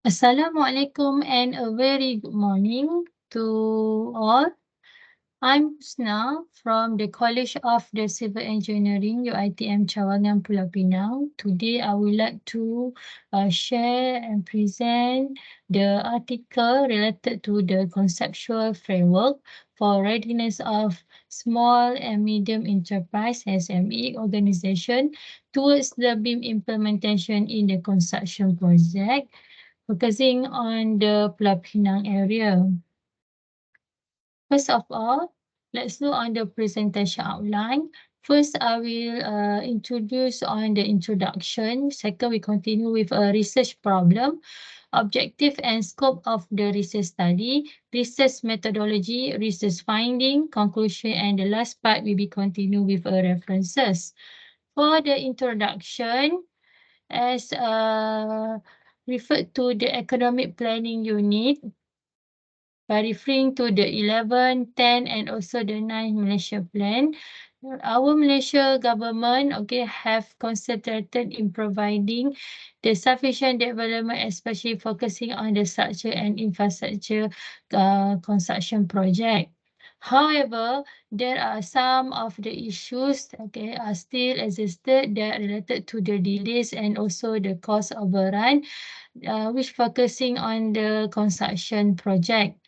Assalamualaikum and a very good morning to all. I'm Husna from the College of the Civil Engineering UiTM Cawangan Pulau Pinang. Today I would like to share and present the article related to the conceptual framework for readiness of small and medium enterprise SME organization towards the BIM implementation in the construction project, focusing on the Pulau Pinang area. First of all, let's look on the presentation outline. First, I will introduce on the introduction. Second, we continue with a research problem, objective and scope of the research study, research methodology, research finding, conclusion, and the last part will be continue with references. For the introduction, as referred to the economic planning unit, by referring to the 11, 10 and also the 9 Malaysia plan, our Malaysia government have concentrated in providing the sufficient development, especially focusing on the structure and infrastructure construction project. However, there are some of the issues are still existed that related to the delays and also the cost overrun, which focusing on the construction project.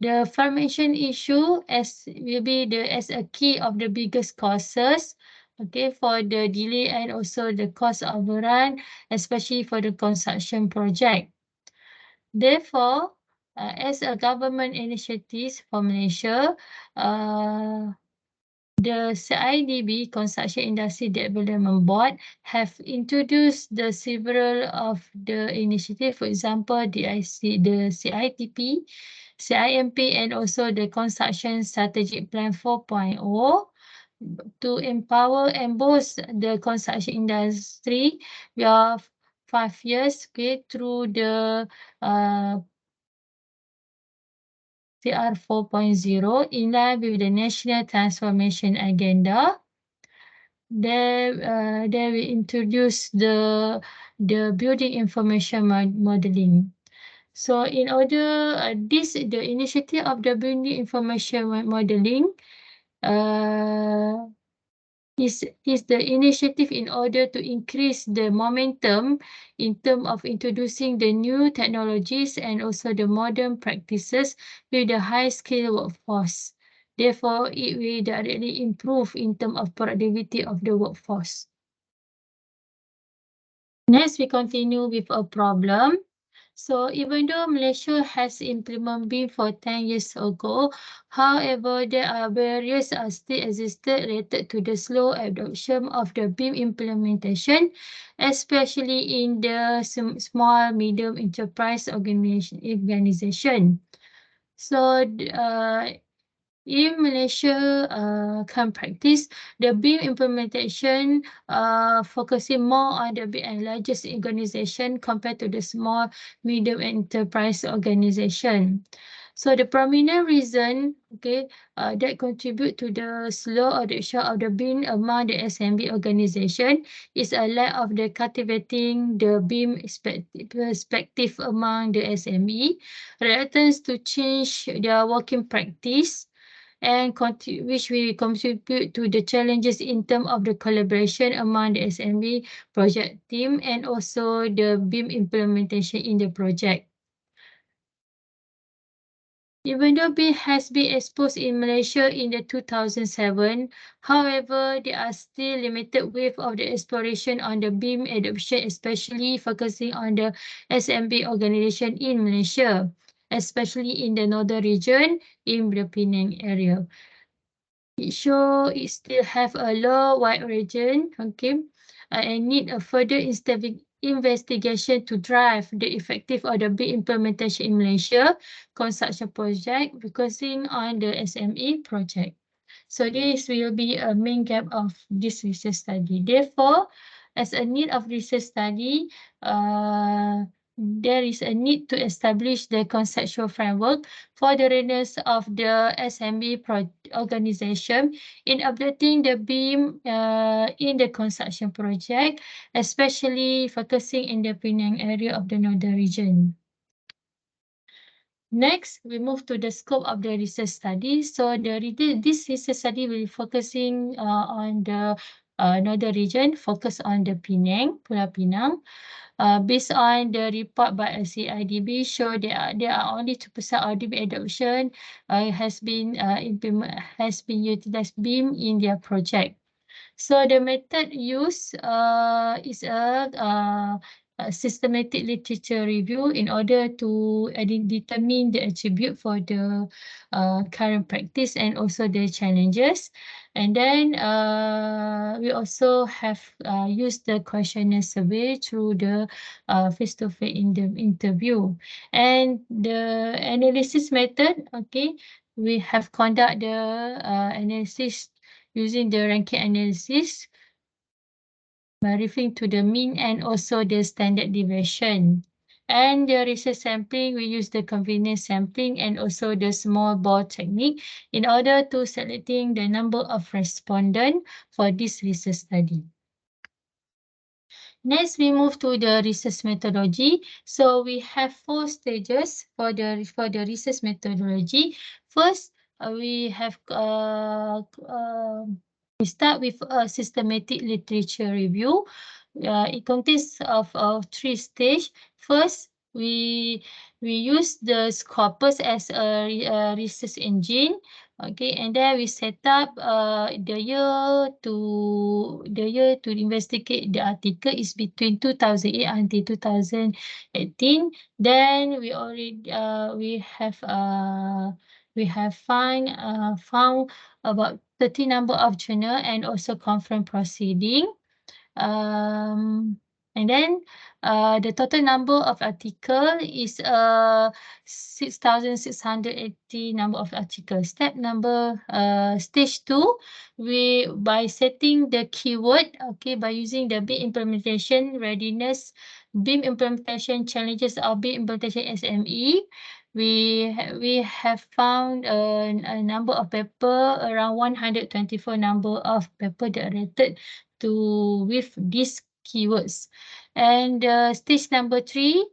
The formation issue will be as a key of the biggest causes for the delay and also the cost overrun, especially for the construction project. Therefore, as a government initiative for Malaysia, the CIDB, Construction Industry Development Board, have introduced the several of the initiative, for example, the CITP, CIMP, and also the Construction Strategic Plan 4.0 to empower and boost the construction industry. We have 5 years through the CR 4.0 in line with the National Transformation Agenda. There we introduce the building information modeling. So in order the initiative of the building information modeling is the initiative in order to increase the momentum in terms of introducing the new technologies and also the modern practices with the high skilled workforce. Therefore, it will directly improve in terms of productivity of the workforce. Next, we continue with a problem. So even though Malaysia has implemented BIM for 10 years ago, however, there are barriers that still existed related to the slow adoption of the BIM implementation, especially in the small, medium enterprise organization. So in Malaysia current practice, the BIM implementation focusing more on the big and largest organization compared to the small, medium enterprise organization. So the prominent reason that contribute to the slow adoption of the BIM among the SMB organization is a lack of the cultivating the BIM perspective among the SME, reluctance to change their working practice, and which will contribute to the challenges in terms of the collaboration among the SME project team and also the BIM implementation in the project. Even though BIM has been exposed in Malaysia in the 2007, however, there are still limited wave of the exploration on the BIM adoption, especially focusing on the SMB organization in Malaysia, especially in the northern region in the Penang area. It shows it still have a low wide region, and need a further investigation to drive the effective of the BIM implementation in Malaysia construction project, focusing on the SME project. So this will be a main gap of this research study. Therefore, as a need of research study, there is a need to establish the conceptual framework for the readiness of the SME organization in updating the BIM in the construction project, especially focusing in the Penang area of the northern region. Next, we move to the scope of the research study. So this research study will be focusing on the northern region, focus on the Pulau Pinang. Based on the report by CIDB, show there are only 2% of DB adoption has been utilized BIM in their project. So the method used is a systematic literature review in order to determine the attribute for the current practice and also the challenges. And then we also have used the questionnaire survey through the face-to-face interview. And the analysis method, okay, we have conduct the analysis using the ranking analysis by referring to the mean and also the standard deviation. And the research sampling, we use the convenience sampling and also the small ball technique in order to selecting the number of respondents for this research study. Next, we move to the research methodology. So we have 4 stages for the research methodology. First, we start with a systematic literature review. It consists of 3 stages. First, we use the Scopus as a research engine. Okay, and then we set up the year to investigate the article is between 2008 until 2018. Then we have found about 30 number of journal and also conference proceeding. And then the total number of article is 6,680 number of articles. Stage 2, by setting the keyword, okay, by using the BIM implementation readiness, BIM implementation challenges of BIM implementation SME. We have found a number of paper, around 124 number of paper that related with these keywords. And stage number 3,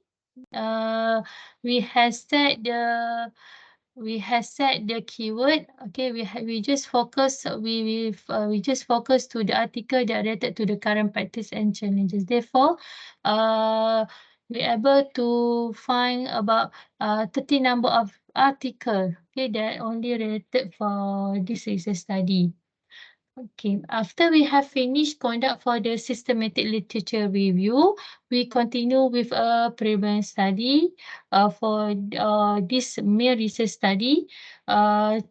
we have set the keyword. Okay, we just focus to the article that related to the current practice and challenges. Therefore, we're able to find about 30 number of article, okay, that only related for this research study. Okay, after we have finished conduct for the systematic literature review, we continue with a prevalence study for this mere research study by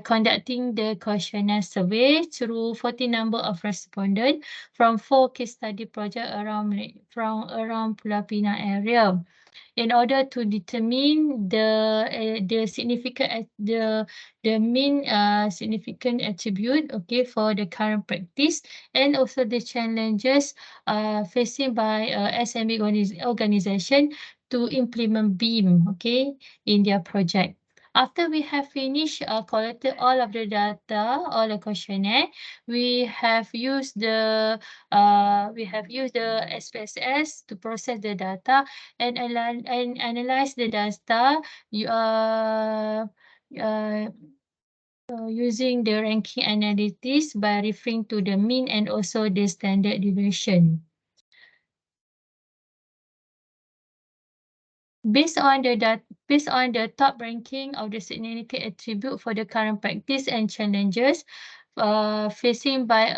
conducting the questionnaire survey through 40 number of respondents from 4 case study project around Pulau Pinang area, in order to determine the significant the main significant attribute, okay, for the current practice and also the challenges facing by SME organization to implement BIM, okay, in their project. After we have finished collected all of the data, all the questionnaire, we have used the SPSS to process the data and analyze the data. Using the ranking analysis by referring to the mean and also the standard deviation. Based on the top ranking of the significant attribute for the current practice and challenges facing by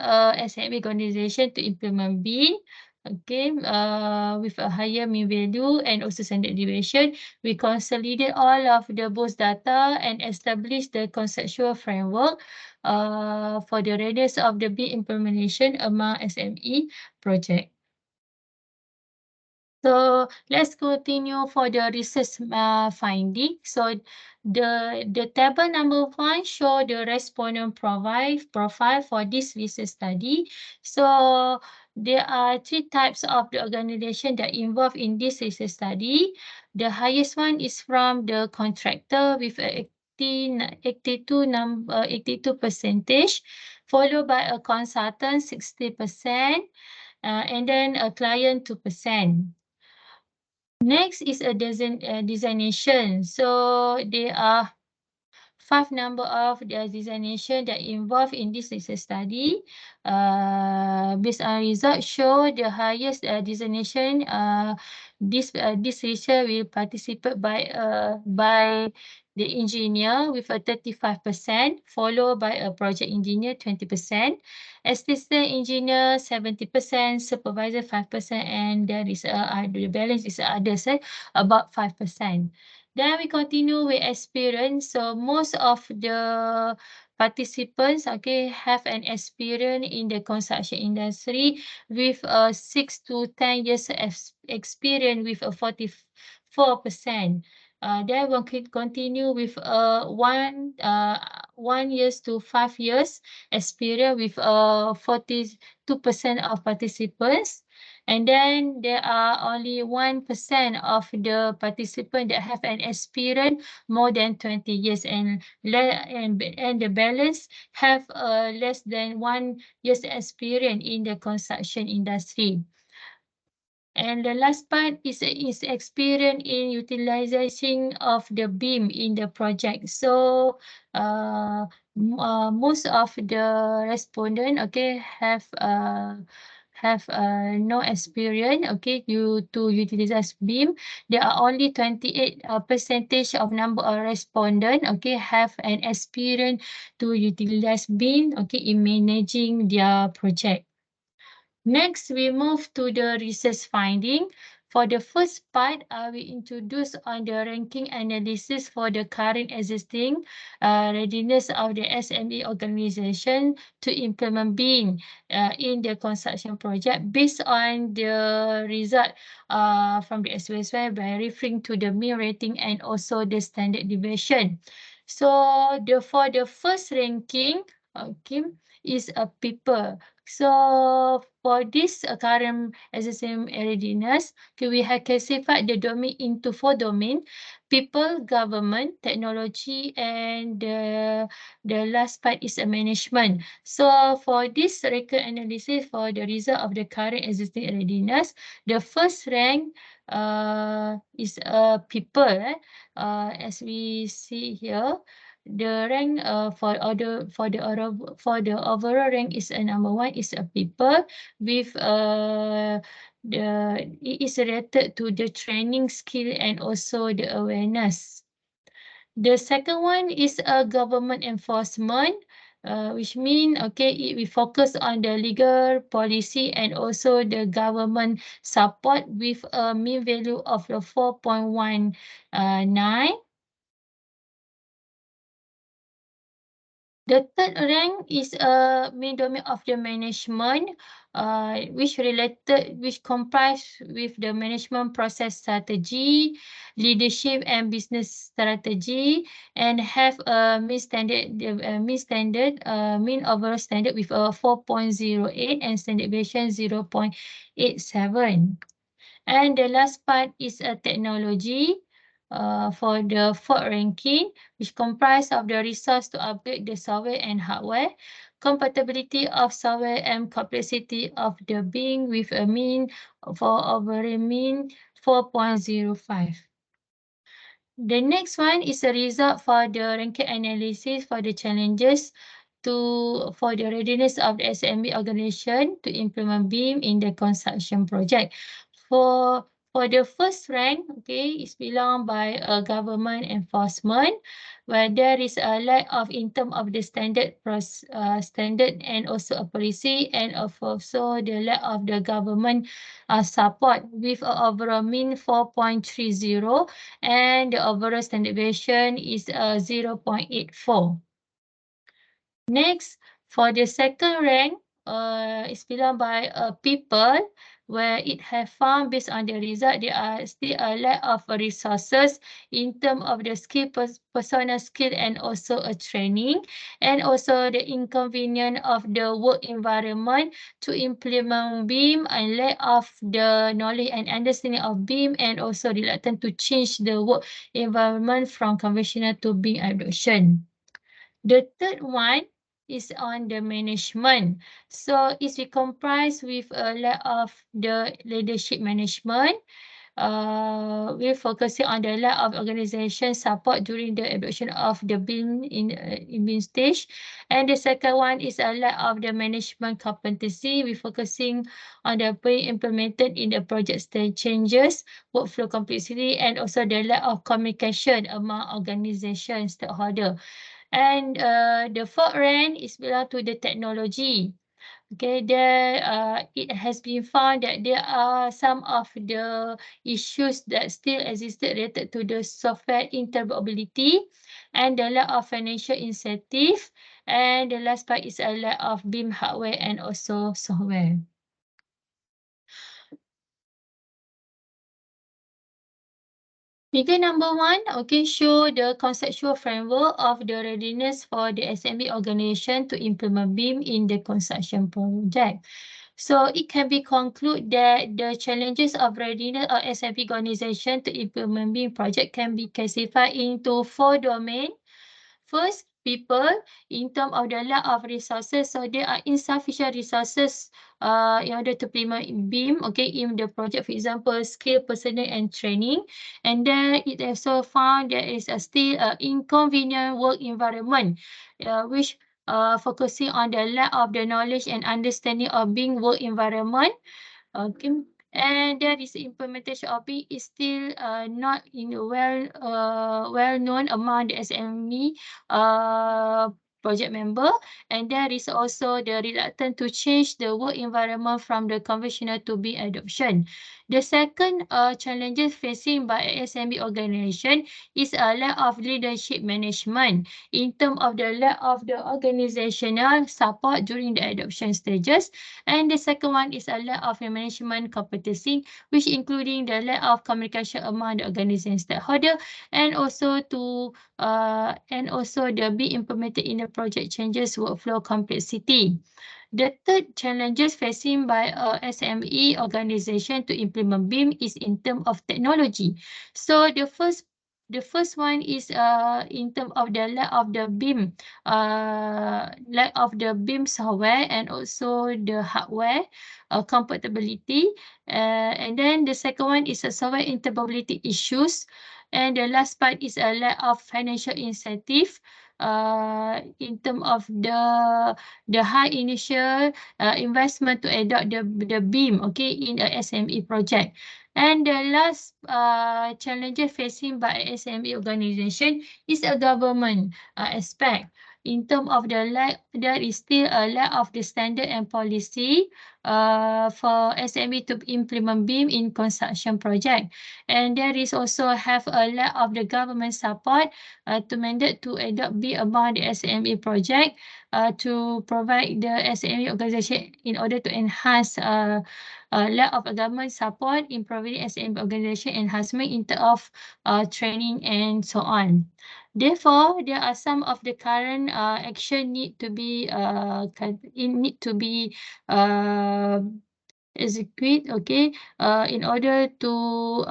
SME organization to implement BIM, okay, with a higher mean value and also standard deviation, we consolidate all of the both data and establish the conceptual framework for the readiness of the BIM implementation among SME project. So let's continue for the research finding. So the table number 1 show the respondent profile for this research study. So there are 3 types of the organization that involved in this research study. The highest one is from the contractor with 82 percentage, followed by a consultant 60%, and then a client 2%. Next is a designation. So there are 5 number of the designation that involved in this research study. Based on results show the highest designation, this research will participate by the engineer with a 35%, followed by a project engineer 20%, assistant engineer 70%, supervisor 5%, and there is the balance is others about 5%. Then we continue with experience. So most of the participants, okay, have an experience in the construction industry with 6 to 10 years experience with a 44%. Then we can continue with 1 years to 5 years experience with 42% of participants. And then there are only 1% of the participants that have an experience more than 20 years, and the balance have less than 1 year's experience in the construction industry. And the last part is experience in utilization of the beam in the project. So most of the respondent, okay, have no experience, okay, to utilize beam. There are only 28 percentage of number of respondent, okay, have an experience to utilize beam, okay, in managing their project. Next, we move to the research finding. For the first part, we introduce on the ranking analysis for the current existing readiness of the SME organization to implement BIM in the construction project based on the result from the SOSY by referring to the mean rating and also the standard deviation. So for the first ranking, okay, is a paper. So for this current SSM readiness, okay, we have classified the domain into 4 domains: people, government, technology, and the last part is a management. So for this record analysis for the result of the current existing readiness, the first rank is people. As we see here, the rank for the overall rank is number 1 is a people with it is related to the training skill and also the awareness. The second one is a government enforcement, which mean okay, we focus on the legal policy and also the government support with a mean value of 4.19. The third rank is a main domain of the management, which comprise with the management process strategy, leadership and business strategy, and have a mean overall standard with a 4.08 and standard deviation 0.87. And the last part is a technology for the fourth ranking, which comprise of the resource to upgrade the software and hardware, compatibility of software and complexity of the being with a mean for overall mean 4.05. The next one is a result for the ranking analysis for the challenges for the readiness of the SME organization to implement BIM in the construction project. For the first rank, okay, it's belong by a government enforcement, where there is a lack of in terms of the standard and also a policy, and also the lack of the government support with a overall mean 4.30, and the overall standard deviation is 0.84. Next, for the second rank, it's belong by people, where it have found based on the result there are still a lack of resources in terms of the skill, personal skill, and also a training, and also the inconvenience of the work environment to implement BIM, and lack of the knowledge and understanding of BIM, and also reluctant to change the work environment from conventional to BIM adoption. The third one is on the management. So it's comprised with a lot of the leadership management, we're focusing on the lack of organization support during the adoption of the BIM in BIM stage. And the second one is a lack of the management competency. We're focusing on the being implemented in the project stage changes, workflow complexity, and also the lack of communication among organization stakeholder. And the fourth rank is belong to the technology. Okay, it has been found that there are some of the issues that still existed related to the software interoperability and the lack of financial incentive. And the last part is a lack of BIM hardware and also software. Figure number 1, okay, show the conceptual framework of the readiness for the SME organization to implement BIM in the construction project. So it can be concluded that the challenges of readiness of SME organization to implement BIM project can be classified into 4 domains. First, people, in terms of the lack of resources. So there are insufficient resources in order to implement BIM, okay, in the project, for example, skill, personnel, and training. And then it also found there is still an inconvenient work environment, which focusing on the lack of the knowledge and understanding of BIM work environment. Okay, and that is implementation of it is still not well known among the SME project member, and there is also the reluctance to change the work environment from the conventional to BIM adoption. The second challenges facing by SME organization is a lack of leadership management in terms of the lack of the organizational support during the adoption stages. And the second one is a lack of management competency, which including the lack of communication among the organization stakeholder, and also the be implemented in the project changes workflow complexity. The third challenges facing by a SME organization to implement BIM is in terms of technology. So the first one is in terms of the lack of the BIM software and also the hardware compatibility. And then the second one is a software interoperability issues. And the last part is a lack of financial incentive in terms of the high initial investment to adopt the BIM, okay, in a SME project. And the last challenges facing by SME organization is a government aspect. In terms of the lack, there is still a lack of the standard and policy for SME to implement BIM in construction project. And there is also have a lack of the government support to mandate to adopt BIM among the SME project to provide the SME organization in order to enhance lack of government support in providing SME organization enhancement in terms of training and so on. Therefore, there are some of the current action need to be execute, okay, in order to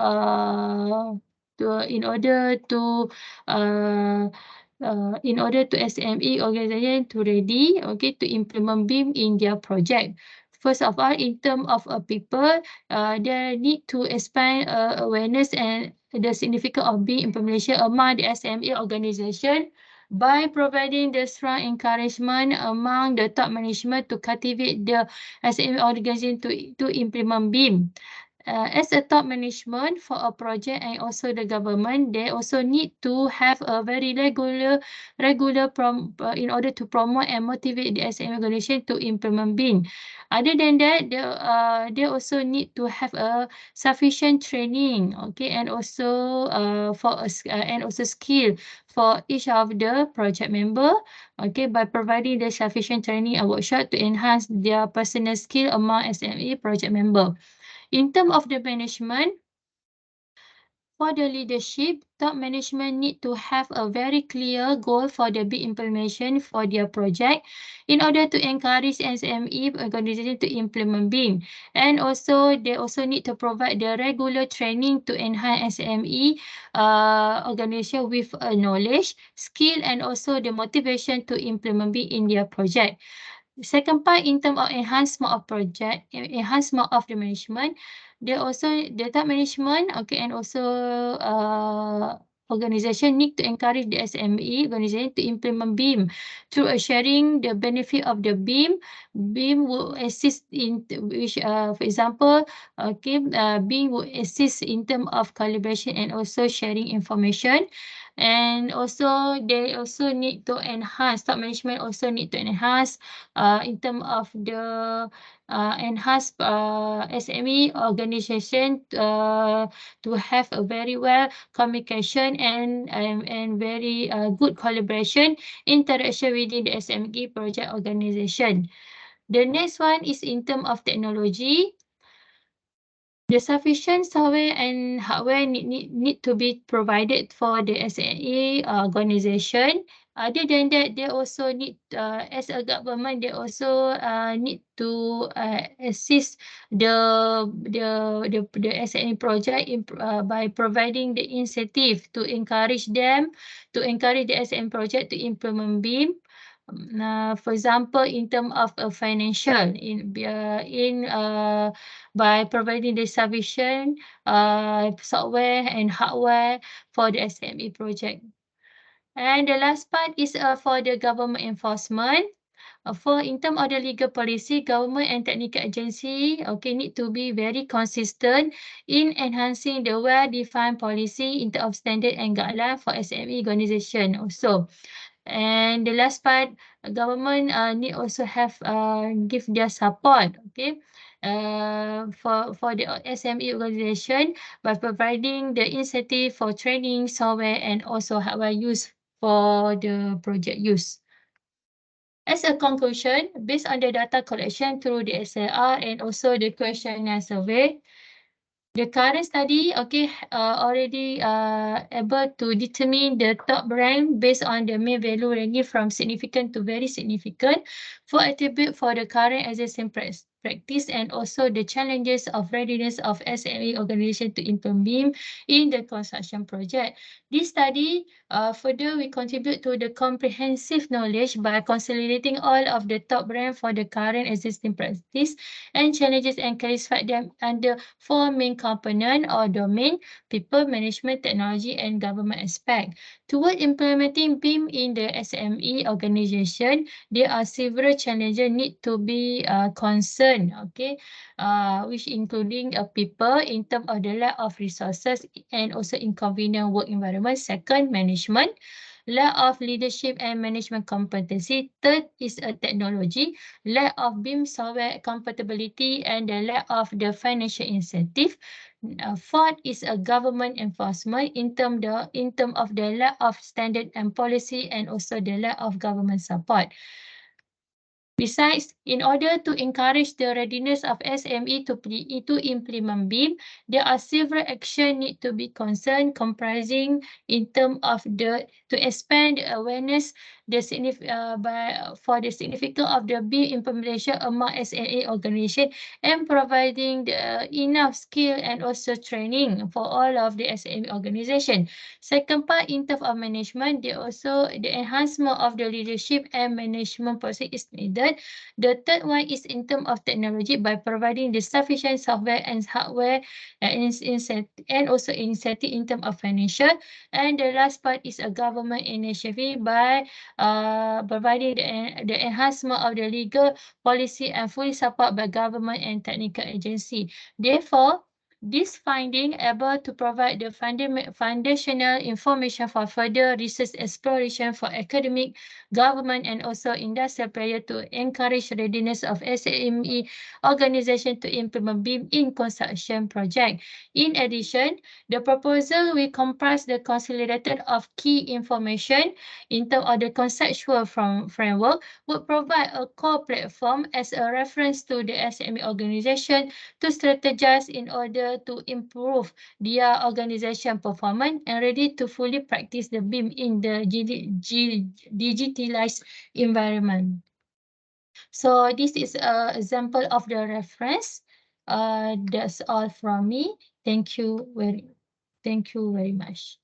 SME organization to ready, okay, to implement BIM in their project. First of all, in terms of people, they need to expand awareness and the significance of BIM implementation among the SME organization by providing the strong encouragement among the top management to cultivate the SME organization to implement BIM. As a top management for a project and also the government, they also need to have a very regular in order to promote and motivate the SME organization to implement BIM. Other than that, they also need to have a sufficient training, okay, and also skill for each of the project member, okay, by providing the sufficient training and workshop to enhance their personal skill among SME project member. In terms of the management, for the leadership, top management need to have a very clear goal for the BIM implementation for their project in order to encourage SME organization to implement BIM. And also, they also need to provide the regular training to enhance SME organization with knowledge, skill, and also the motivation to implement BIM in their project. Second part, in terms of enhancement of project, enhancement of the management, there also the top management, okay, and also organization need to encourage the SME organization to implement BIM through sharing the benefit of the BIM. BIM will assist in which, for example, okay, BIM will assist in terms of collaboration and also sharing information. And also they also need to enhance, top management also need to enhance in terms of the enhanced SME organization to have a very well communication and very good collaboration interaction within the SME project organization. The next one is in terms of technology. The sufficient software and hardware need to be provided for the SME organization. Other than that, they also need, as a government, they also need to assist the SME project by providing the incentive to encourage them, to encourage the SME project to implement BIM. For example, in terms of financial, by providing the sufficient software and hardware for the SME project. And the last part is for the government enforcement. For in terms of the legal policy, government and technical agency, okay, need to be very consistent in enhancing the well-defined policy in terms of standard and guideline for SME organization also. And the last part, government need also have give their support, okay, for the SME organization by providing the incentive for training, software, and also hardware use for the project use. As a conclusion, based on the data collection through the SLR and also the questionnaire survey, the current study, okay, already able to determine the top rank based on the main value ranging from significant to very significant for attribute for the current existing practice and also the challenges of readiness of SME organization to implement BIM in the construction project. This study further will contribute to the comprehensive knowledge by consolidating all of the top rank for the current existing practice and challenges and classify them under four main components or domain: people, management, technology, and government aspect. Toward implementing BIM in the SME organization, there are several challenges need to be concerned, okay, which including people in terms of the lack of resources and also inconvenient work environment. Second, management, lack of leadership and management competency. Third is a technology, lack of BIM software compatibility and the lack of the financial incentive. Fourth is a government enforcement in term of the lack of standard and policy and also the lack of government support. Besides, in order to encourage the readiness of SME to implement BIM, there are several actions need to be concerned, comprising in terms of to expand the awareness for the significance of the BIM implementation among SME organization and providing the enough skill and also training for all of the SME organization. Second part, in terms of management, the enhancement of the leadership and management process is needed. The third one is in terms of technology by providing the sufficient software and hardware and also incentive in terms of financial. And the last part is a government initiative by providing the enhancement of the legal policy and fully support by government and technical agency. Therefore, this finding able to provide the foundational information for further research exploration for academic, government, and also industrial player to encourage readiness of SME organization to implement BIM in construction project. In addition, the proposal will comprise the consolidated of key information in terms of the conceptual framework, would provide a core platform as a reference to the SME organization to strategize in order to improve their organization performance and ready to fully practice the BIM in the digitalized environment. So this is an example of the reference. That's all from me. Thank you very much.